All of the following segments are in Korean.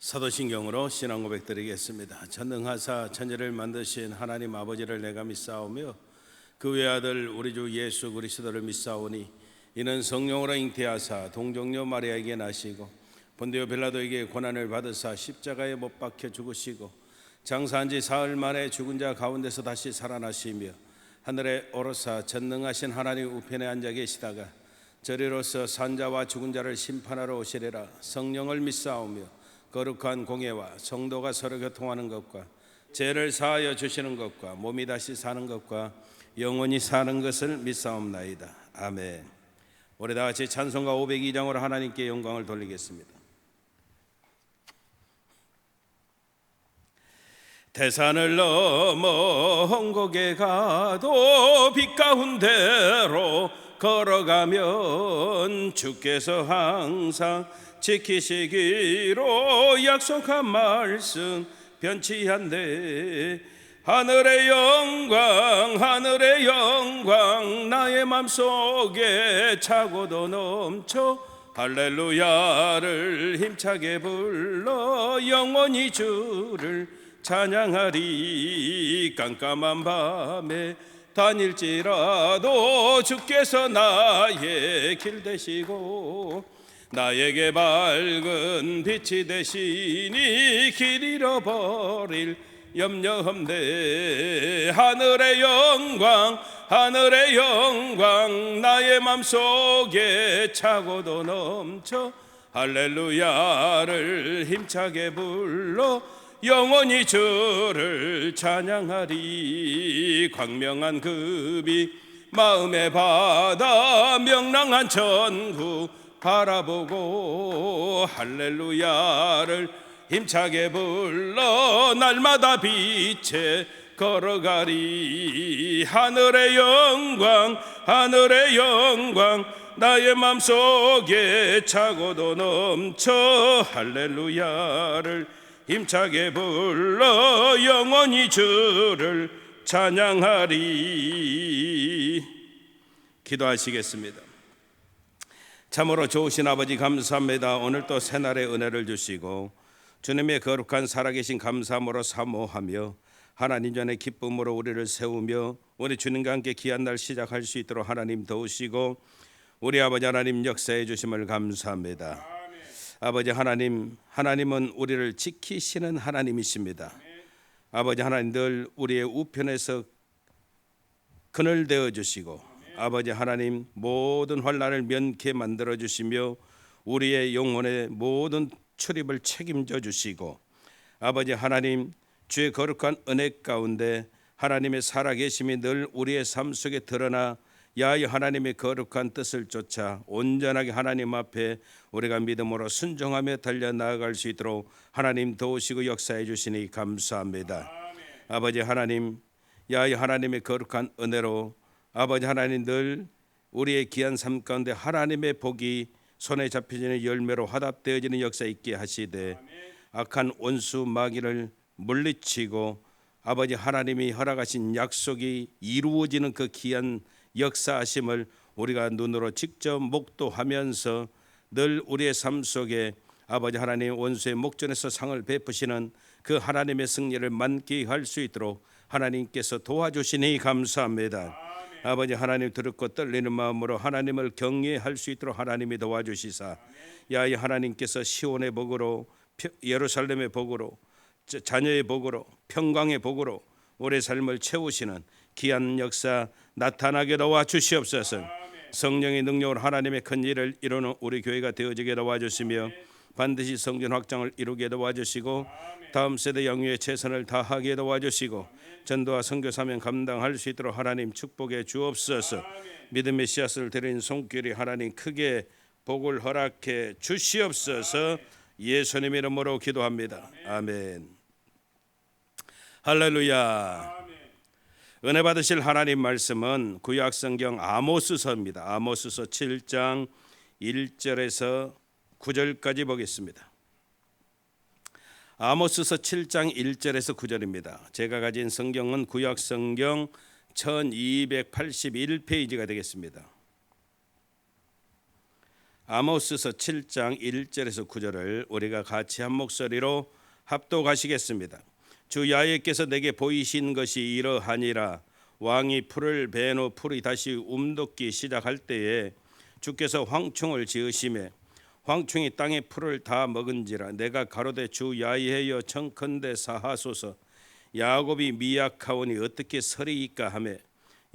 사도신경으로 신앙 고백드리겠습니다. 전능하사 천지를 만드신 하나님 아버지를 내가 믿사오며 그 외아들 우리 주 예수 그리스도를 믿사오니 이는 성령으로 잉태하사 동정녀 마리아에게 나시고 본디오 빌라도에게 고난을 받으사 십자가에 못 박혀 죽으시고 장사한 지 사흘 만에 죽은 자 가운데서 다시 살아나시며 하늘에 오르사 전능하신 하나님 우편에 앉아 계시다가 저리로서 산자와 죽은 자를 심판하러 오시리라. 성령을 믿사오며 거룩한 공예와 성도가 서로 교통하는 것과 죄를 사하여 주시는 것과 몸이 다시 사는 것과 영원히 사는 것을 믿사옵나이다. 아멘. 우리 다 같이 찬송가 502장으로 하나님께 영광을 돌리겠습니다. 대산을 넘어 헝곡에 가도 빛 가운데로 걸어가면 주께서 항상 지키시기로 약속한 말씀 변치 않네. 하늘의 영광 나의 맘속에 차고도 넘쳐 할렐루야를 힘차게 불러 영원히 주를 찬양하리. 깜깜한 밤에 다닐지라도 주께서 나의 길 되시고 나에게 밝은 빛이 되시니 길 잃어버릴 염려 없네. 하늘의 영광 나의 맘속에 차고도 넘쳐 할렐루야를 힘차게 불러 영원히 주를 찬양하리. 광명한 급이 마음의 바다 명랑한 천국 바라보고 할렐루야를 힘차게 불러 날마다 빛에 걸어가리. 하늘의 영광 나의 맘속에 차고도 넘쳐 할렐루야를 힘차게 불러 영원히 주를 찬양하리. 기도하시겠습니다. 참으로 좋으신 아버지 감사합니다. 오늘 또 새날의 은혜를 주시고 주님의 거룩한 살아계신 감사함으로 사모하며 하나님 전에 기쁨으로 우리를 세우며 우리 주님과 함께 귀한 날 시작할 수 있도록 하나님 도우시고 우리 아버지 하나님 역사해 주심을 감사합니다. 아버지 하나님은 우리를 지키시는 하나님이십니다. 아버지 하나님 늘 우리의 우편에서 그늘 되어 주시고 아버지 하나님 모든 환난을 면케 만들어 주시며 우리의 영혼의 모든 출입을 책임져 주시고 아버지 하나님 주의 거룩한 은혜 가운데 하나님의 살아계심이 늘 우리의 삶 속에 드러나 야의 하나님의 거룩한 뜻을 쫓아 온전하게 하나님 앞에 우리가 믿음으로 순종하며 달려나아갈 수 있도록 하나님 도우시고 역사해 주시니 감사합니다. 아버지 하나님 야의 하나님의 거룩한 은혜로 아버지 하나님 늘 우리의 귀한 삶 가운데 하나님의 복이 손에 잡혀지는 열매로 화답되어지는 역사 있게 하시되 악한 원수 마귀를 물리치고 아버지 하나님이 허락하신 약속이 이루어지는 그 귀한 역사하심을 우리가 눈으로 직접 목도하면서 늘 우리의 삶 속에 아버지 하나님 원수의 목전에서 상을 베푸시는 그 하나님의 승리를 만끽할 수 있도록 하나님께서 도와주시니 감사합니다. 아버지 하나님 들었고 떨리는 마음으로 하나님을 경외할 수 있도록 하나님이 도와주시사 야이 하나님께서 시온의 복으로 예루살렘의 복으로 자녀의 복으로 평강의 복으로 우리의 삶을 채우시는 귀한 역사 나타나게 도와주시옵소서. 성령의 능력으로 하나님의 큰 일을 이루는 우리 교회가 되어지게 도와주시며 반드시 성전 확장을 이루게 도와주시고 다음 세대 영유의 최선을 다하게 도와주시고 전도와 선교 사명 감당할 수 있도록 하나님 축복해 주옵소서. 믿음의 씨앗을 드린 손길이 하나님 크게 복을 허락해 주시옵소서. 예수님 이름으로 기도합니다. 아멘. 할렐루야. 은혜 받으실 하나님 말씀은 구약 성경 아모스서입니다. 아모스서 7장 1절에서 9절까지 보겠습니다. 아모스서 7장 1절에서 9절입니다. 제가 가진 성경은 구약 성경 1281페이지가 되겠습니다. 아모스서 7장 1절에서 9절을 우리가 같이 한 목소리로 합독하시겠습니다. 주 야훼께서 내게 보이신 것이 이러하니라. 왕이 풀을 베어 놓 풀이 다시 움돋기 시작할 때에 주께서 황충을 지으심에 황충이 땅의 풀을 다 먹은지라. 내가 가로되 주 야훼여 청컨대 사하소서. 야곱이 미약하오니 어떻게 서리이까 하매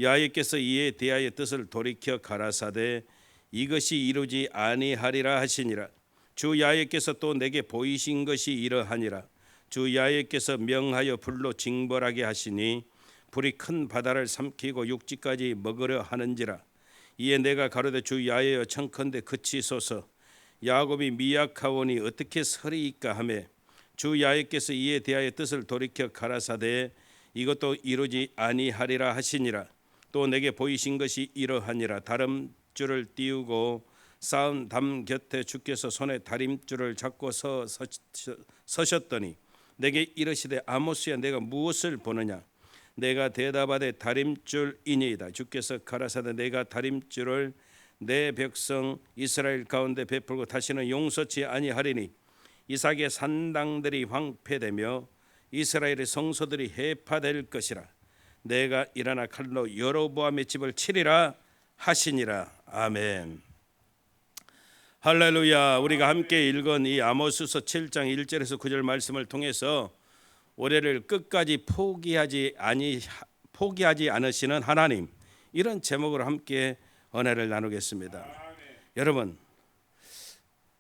야훼께서 이에 대하여 뜻을 돌이켜 가라사대 이것이 이루지 아니하리라 하시니라. 주 야훼께서 또 내게 보이신 것이 이러하니라. 주 야훼께서 명하여 불로 징벌하게 하시니 불이 큰 바다를 삼키고 육지까지 먹으려 하는지라. 이에 내가 가로되 주 야훼여 청컨대 그치소서. 야곱이 미약하오니 어떻게 서리이까 하매 주 야훼께서 이에 대하여 뜻을 돌이켜 가라사대 이것도 이루지 아니하리라 하시니라. 또 내게 보이신 것이 이러하니라. 다름줄을 띄우고 쌓은 담 곁에 주께서 손에 다림줄을 잡고 서셨더니 내게 이르시되 아모스야 내가 무엇을 보느냐. 내가 대답하되 다림줄이니이다. 주께서 가라사대 내가 다림줄을 내 백성 이스라엘 가운데 베풀고 다시는 용서치 아니하리니 이삭의 산당들이 황폐되며 이스라엘의 성소들이 해파될 것이라. 내가 일어나 칼로 여로보암의 집을 치리라 하시니라. 아멘. 할렐루야. 우리가 함께 읽은 이 아모스서 7장 1절에서 9절 말씀을 통해서 올해를 끝까지 포기하지 않으시는 하나님, 이런 제목으로 함께 은혜를 나누겠습니다. 여러분,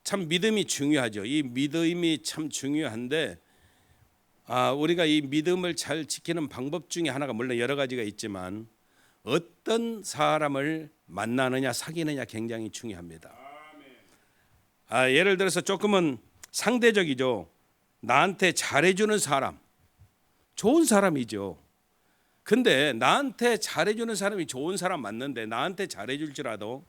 참 믿음이 중요하죠. 이 믿음이 참 중요한데 우리가 이 믿음을 잘 지키는 방법 중에 하나가 물론 여러 가지가 있지만 어떤 사람을 만나느냐 사귀느냐 굉장히 중요합니다. 예를 들어서 조금은 상대적이죠. 나한테 잘해주는 사람 좋은 사람이죠. 근데 나한테 잘해주는 사람이 좋은 사람 맞는데 나한테 잘해줄지라도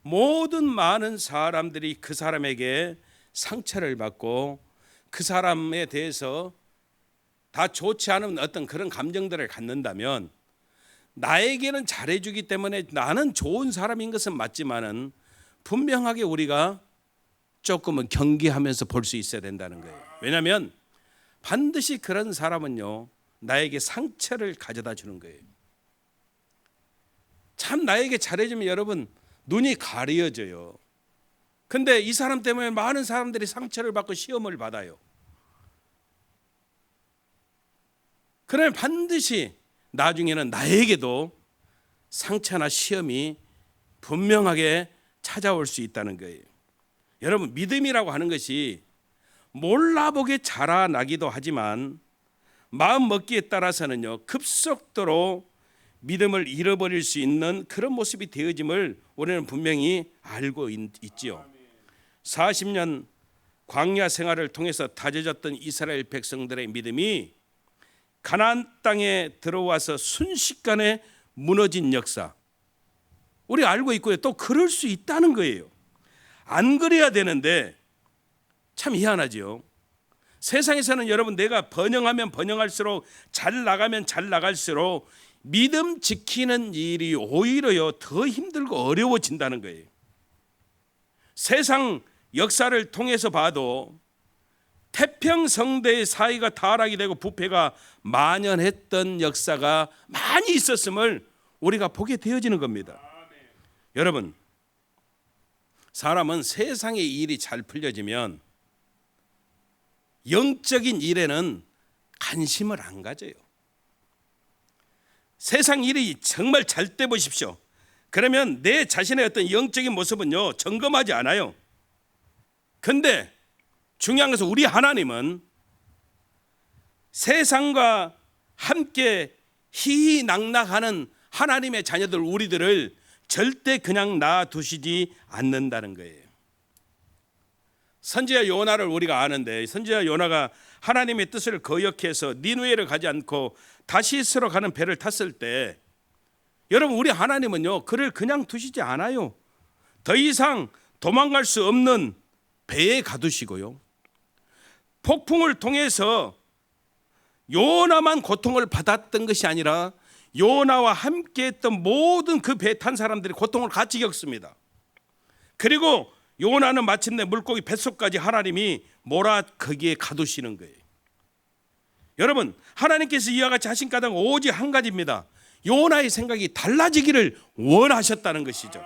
모든 많은 사람들이 그 사람에게 상처를 받고 그 사람에 대해서 다 좋지 않은 어떤 그런 감정들을 갖는다면 나에게는 잘해주기 때문에 나는 좋은 사람인 것은 맞지만은 분명하게 우리가 조금은 경계하면서 볼 수 있어야 된다는 거예요. 왜냐하면 반드시 그런 사람은요 나에게 상처를 가져다 주는 거예요. 참 나에게 잘해주면 여러분 눈이 가려져요. 근데 이 사람 때문에 많은 사람들이 상처를 받고 시험을 받아요. 그러면 반드시 나중에는 나에게도 상처나 시험이 분명하게 찾아올 수 있다는 거예요. 여러분 믿음이라고 하는 것이 몰라보게 자라나기도 하지만 마음 먹기에 따라서는요 급속도로 믿음을 잃어버릴 수 있는 그런 모습이 되어짐을 우리는 분명히 알고 있지요. 40년 광야 생활을 통해서 다져졌던 이스라엘 백성들의 믿음이 가나안 땅에 들어와서 순식간에 무너진 역사 우리 알고 있고요. 또 그럴 수 있다는 거예요. 안 그래야 되는데 참 희한하지요. 세상에서는 여러분 내가 번영하면 번영할수록 잘 나가면 잘 나갈수록 믿음 지키는 일이 오히려요 더 힘들고 어려워진다는 거예요. 세상 역사를 통해서 봐도 태평성대의 사이가 타락이 되고 부패가 만연했던 역사가 많이 있었음을 우리가 보게 되어지는 겁니다. 여러분 사람은 세상의 일이 잘 풀려지면 영적인 일에는 관심을 안 가져요. 세상 일이 정말 잘 돼 보십시오. 그러면 내 자신의 어떤 영적인 모습은요 점검하지 않아요. 근데 중요한 것은 우리 하나님은 세상과 함께 희희낙낙하는 하나님의 자녀들 우리들을 절대 그냥 놔두시지 않는다는 거예요. 선지자 요나를 우리가 아는데 선지자 요나가 하나님의 뜻을 거역해서 니느웨를 가지 않고 다시스로 가는 배를 탔을 때 여러분 우리 하나님은요 그를 그냥 두시지 않아요. 더 이상 도망갈 수 없는 배에 가두시고요 폭풍을 통해서 요나만 고통을 받았던 것이 아니라 요나와 함께 했던 모든 그 배 탄 사람들이 고통을 같이 겪습니다. 그리고 요나는 마침내 물고기 뱃속까지 하나님이 몰아 거기에 가두시는 거예요. 여러분, 하나님께서 이와 같이 하신 까닭은 오직 한 가지입니다. 요나의 생각이 달라지기를 원하셨다는 것이죠.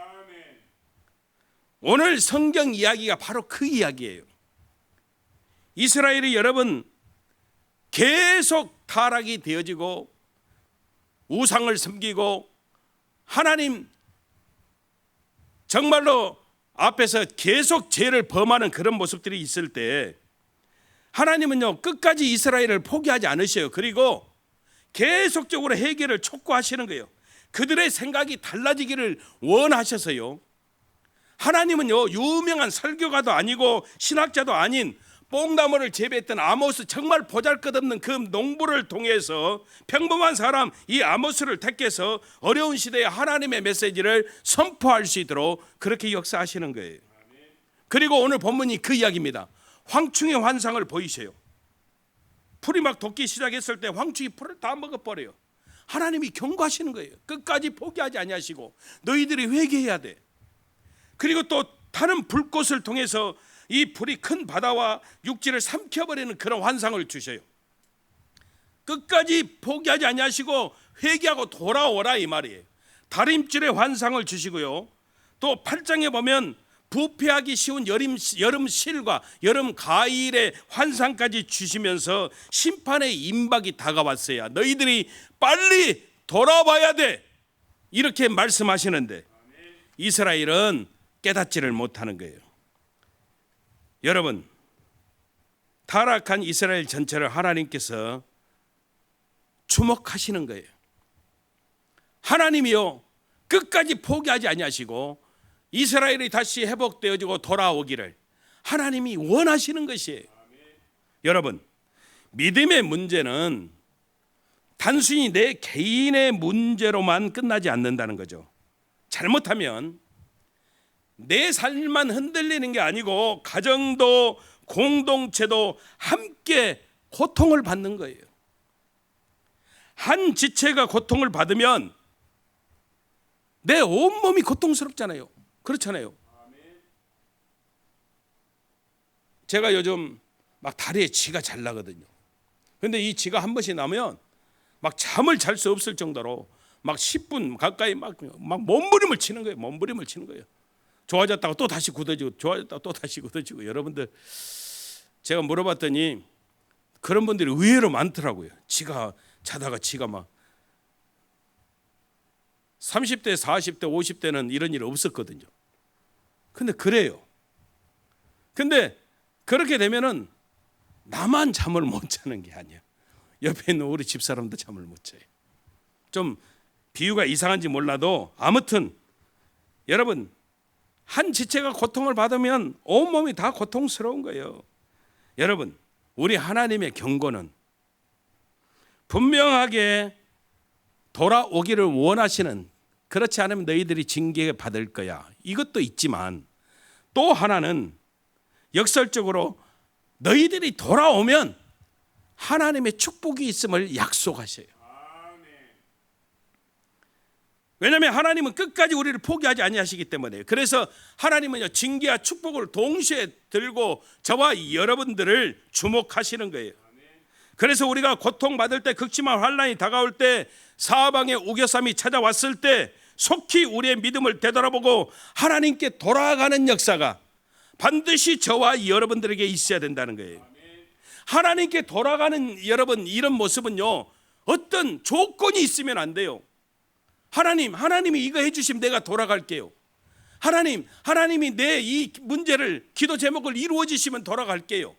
오늘 성경 이야기가 바로 그 이야기예요. 이스라엘이 여러분 계속 타락이 되어지고 우상을 섬기고 하나님 정말로 앞에서 계속 죄를 범하는 그런 모습들이 있을 때 하나님은요 끝까지 이스라엘을 포기하지 않으셔요. 그리고 계속적으로 해결을 촉구하시는 거예요. 그들의 생각이 달라지기를 원하셔서요. 하나님은요 유명한 설교가도 아니고 신학자도 아닌 뽕나무를 재배했던 아모스, 정말 보잘것없는 그 농부를 통해서 평범한 사람 이 아모스를 택해서 어려운 시대에 하나님의 메시지를 선포할 수 있도록 그렇게 역사하시는 거예요. 그리고 오늘 본문이 그 이야기입니다. 황충의 환상을 보이세요. 풀이 막 돋기 시작했을 때 황충이 풀을 다 먹어버려요. 하나님이 경고하시는 거예요. 끝까지 포기하지 아니하시고 너희들이 회개해야 돼. 그리고 또 다른 불꽃을 통해서 이 불이 큰 바다와 육지를 삼켜버리는 그런 환상을 주셔요. 끝까지 포기하지 아니하시고 회개하고 돌아오라 이 말이에요. 다림줄의 환상을 주시고요. 또 8장에 보면 부패하기 쉬운 여름 실과 여름 가일의 환상까지 주시면서 심판의 임박이 다가왔어야 너희들이 빨리 돌아와야 돼 이렇게 말씀하시는데 이스라엘은 깨닫지를 못하는 거예요. 여러분, 타락한 이스라엘 전체를 하나님께서 주목하시는 거예요. 하나님이요 끝까지 포기하지 아니하시고 이스라엘이 다시 회복되어지고 돌아오기를 하나님이 원하시는 것이에요. 여러분, 믿음의 문제는 단순히 내 개인의 문제로만 끝나지 않는다는 거죠. 잘못하면 내 삶만 흔들리는 게 아니고 가정도 공동체도 함께 고통을 받는 거예요. 한 지체가 고통을 받으면 내 온몸이 고통스럽잖아요. 그렇잖아요. 제가 요즘 막 다리에 쥐가 잘 나거든요. 근데 이 쥐가 한 번씩 나면 막 잠을 잘 수 없을 정도로 막 10분 가까이 막 몸부림을 치는 거예요. 몸부림을 치는 거예요. 좋아졌다가 또 다시 굳어지고 좋아졌다가 또 다시 굳어지고. 여러분들 제가 물어봤더니 그런 분들이 의외로 많더라고요. 지가 자다가 지가 막 30대 40대 50대는 이런 일 없었거든요. 근데 그래요. 근데 그렇게 되면은 나만 잠을 못 자는 게 아니야. 옆에 있는 우리 집사람도 잠을 못 자요. 좀 비유가 이상한지 몰라도 아무튼 여러분 한 지체가 고통을 받으면 온몸이 다 고통스러운 거예요. 여러분, 우리 하나님의 경고는 분명하게 돌아오기를 원하시는, 그렇지 않으면 너희들이 징계 받을 거야, 이것도 있지만 또 하나는 역설적으로 너희들이 돌아오면 하나님의 축복이 있음을 약속하셔요. 왜냐하면 하나님은 끝까지 우리를 포기하지 아니하시기 때문에. 그래서 하나님은요 징계와 축복을 동시에 들고 저와 여러분들을 주목하시는 거예요. 그래서 우리가 고통받을 때, 극심한 환난이 다가올 때, 사방의 우겨쌈이 찾아왔을 때 속히 우리의 믿음을 되돌아보고 하나님께 돌아가는 역사가 반드시 저와 여러분들에게 있어야 된다는 거예요. 하나님께 돌아가는 여러분 이런 모습은요 어떤 조건이 있으면 안 돼요. 하나님이 이거 해주시면 내가 돌아갈게요. 하나님이 내 이 문제를, 기도 제목을 이루어 주시면 돌아갈게요.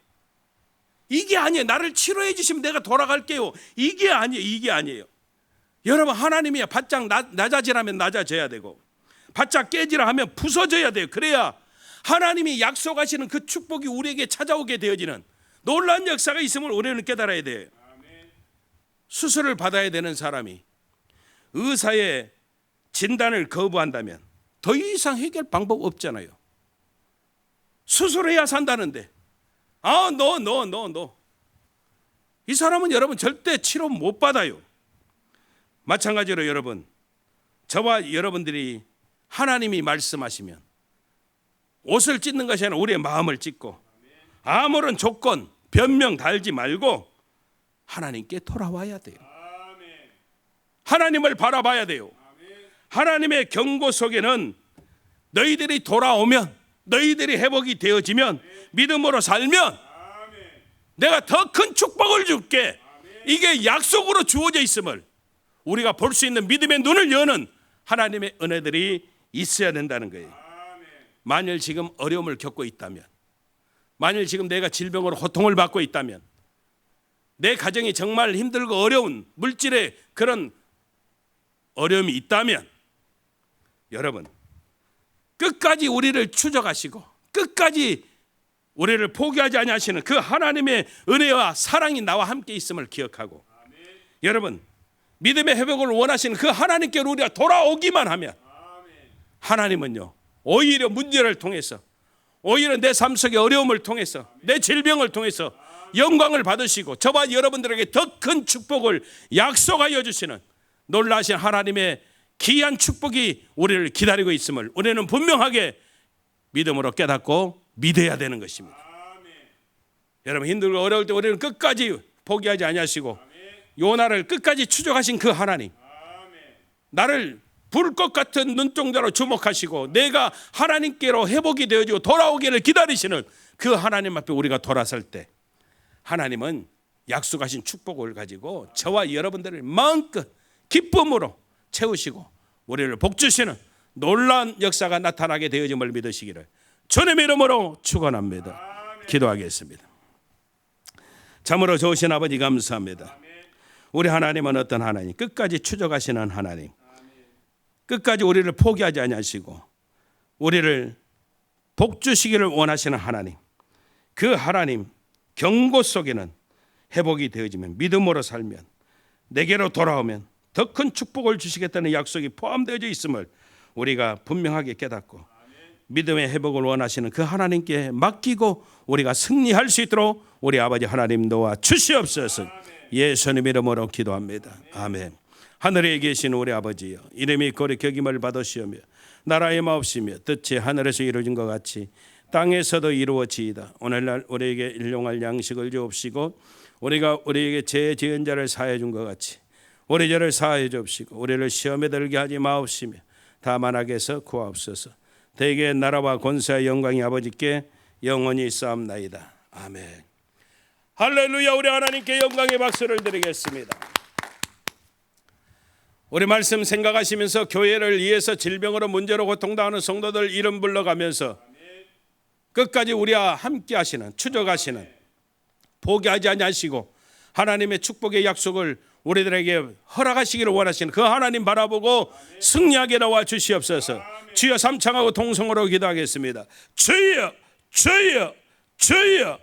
이게 아니에요. 나를 치료해 주시면 내가 돌아갈게요. 이게 아니에요. 여러분, 하나님이 바짝 낮아지라면 낮아져야 되고 바짝 깨지라 하면 부서져야 돼요. 그래야 하나님이 약속하시는 그 축복이 우리에게 찾아오게 되어지는 놀라운 역사가 있음을 우리는 깨달아야 돼요. 수술을 받아야 되는 사람이 의사의 진단을 거부한다면 더 이상 해결 방법 없잖아요. 수술해야 산다는데 너. 이 사람은 여러분 절대 치료 못 받아요. 마찬가지로 여러분, 저와 여러분들이 하나님이 말씀하시면 옷을 찢는 것이 아니라 우리의 마음을 찢고 아무런 조건, 변명 달지 말고 하나님께 돌아와야 돼요. 하나님을 바라봐야 돼요. 하나님의 경고 속에는 너희들이 돌아오면, 너희들이 회복이 되어지면, 믿음으로 살면 내가 더 큰 축복을 줄게, 이게 약속으로 주어져 있음을 우리가 볼 수 있는 믿음의 눈을 여는 하나님의 은혜들이 있어야 된다는 거예요. 만일 지금 어려움을 겪고 있다면, 만일 지금 내가 질병으로 고통을 받고 있다면, 내 가정이 정말 힘들고 어려운 물질의 그런 어려움이 있다면, 여러분 끝까지 우리를 추적하시고 끝까지 우리를 포기하지 아니하시는 그 하나님의 은혜와 사랑이 나와 함께 있음을 기억하고, 여러분 믿음의 회복을 원하시는 그 하나님께로 우리가 돌아오기만 하면 하나님은요 오히려 문제를 통해서, 오히려 내 삶 속의 어려움을 통해서, 내 질병을 통해서 영광을 받으시고 저와 여러분들에게 더 큰 축복을 약속하여 주시는 놀라신 하나님의 귀한 축복이 우리를 기다리고 있음을 우리는 분명하게 믿음으로 깨닫고 믿어야 되는 것입니다. 여러분 힘들고 어려울 때 우리는 끝까지 포기하지 아니하시고 요나를 끝까지 추적하신 그 하나님, 나를 불꽃 같은 눈동자로 주목하시고 내가 하나님께로 회복이 되어지고 돌아오기를 기다리시는 그 하나님 앞에 우리가 돌아설 때 하나님은 약속하신 축복을 가지고 저와 여러분들을 마음껏 기쁨으로 채우시고 우리를 복주시는 놀라운 역사가 나타나게 되어짐을 믿으시기를 주님의 이름으로 축원합니다. 기도하겠습니다. 참으로 좋으신 아버지 감사합니다. 우리 하나님은 어떤 하나님? 끝까지 추적하시는 하나님, 끝까지 우리를 포기하지 아니하시고 우리를 복주시기를 원하시는 하나님, 그 하나님 경고 속에는 회복이 되어지면, 믿음으로 살면, 내게로 돌아오면 더 큰 축복을 주시겠다는 약속이 포함되어져 있음을 우리가 분명하게 깨닫고 믿음의 회복을 원하시는 그 하나님께 맡기고 우리가 승리할 수 있도록 우리 아버지 하나님 도와 주시옵소서. 예수님 이름으로 기도합니다. 아멘. 하늘에 계신 우리 아버지여, 이름이 거룩히 격임을 받으시오며 나라의 마옵시며 뜻이 하늘에서 이루어진 것 같이 땅에서도 이루어지이다. 오늘날 우리에게 일용할 양식을 주옵시고 우리가 우리에게 죄 지은 자를 사하여 준 것 같이 우리 죄를 사하여 주옵시고 우리를 시험에 들게 하지 마옵시며 다만 악에서 구하옵소서. 대개 나라와 권세와 영광이 아버지께 영원히 있사옵나이다. 아멘. 할렐루야. 우리 하나님께 영광의 박수를 드리겠습니다. 우리 말씀 생각하시면서 교회를 위해서 질병으로 문제로 고통당하는 성도들 이름 불러가면서 끝까지 우리와 함께 하시는, 추적하시는, 포기하지 아니하시고 하나님의 축복의 약속을 우리들에게 허락하시기를 원하시는 그 하나님 바라보고 승리하게 나와 주시옵소서. 주여 삼창하고 통성으로 기도하겠습니다. 주여, 주여, 주여.